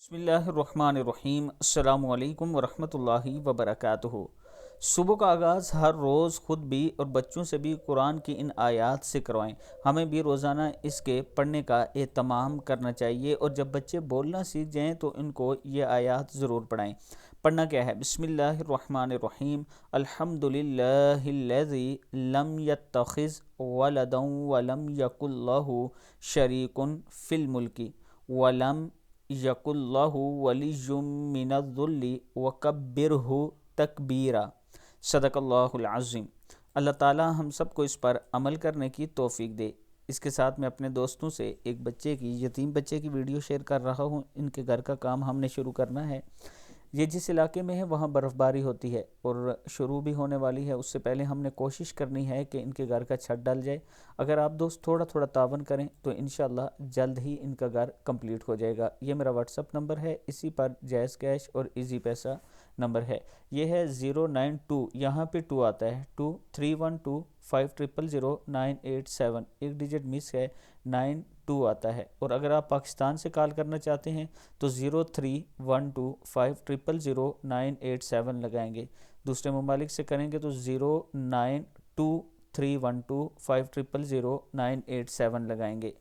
بسم اللہ الرحمن الرحیم، السلام علیکم ورحمۃ اللہ وبرکاتہ۔ صبح کا آغاز ہر روز خود بھی اور بچوں سے بھی قرآن کی ان آیات سے کروائیں۔ ہمیں بھی روزانہ اس کے پڑھنے کا اہتمام کرنا چاہیے، اور جب بچے بولنا سیکھ جائیں تو ان کو یہ آیات ضرور پڑھائیں۔ پڑھنا کیا ہے؟ بسم اللہ الرحمن الرحیم، الحمد للہ الذی لم یتخذ ولدا ولم یکن لہ شریک فی الملک ولم یکن لہ ولی من الذل وکبرہ تکبیرا۔ صدق اللہ العظیم۔ اللہ تعالی ہم سب کو اس پر عمل کرنے کی توفیق دے۔ اس کے ساتھ میں اپنے دوستوں سے ایک بچے کی، یتیم بچے کی ویڈیو شیئر کر رہا ہوں۔ ان کے گھر کا کام ہم نے شروع کرنا ہے۔ یہ جس علاقے میں ہے وہاں برف باری ہوتی ہے اور شروع بھی ہونے والی ہے۔ اس سے پہلے ہم نے کوشش کرنی ہے کہ ان کے گھر کا چھت ڈل جائے۔ اگر آپ دوست تھوڑا تھوڑا تعاون کریں تو انشاءاللہ جلد ہی ان کا گھر کمپلیٹ ہو جائے گا۔ یہ میرا واٹس اپ نمبر ہے، اسی پر جائز کیش اور ایزی پیسہ نمبر ہے۔ یہ ہے 092، یہاں پہ 2 آتا ہے، 2312500987، ایک ڈیجٹ مس ہے، 92 آتا ہے۔ اور اگر آپ پاکستان سے کال کرنا چاہتے ہیں تو 0312500987 لگائیں گے۔ دوسرے ممالک سے کریں گے تو 0923125000987 لگائیں گے۔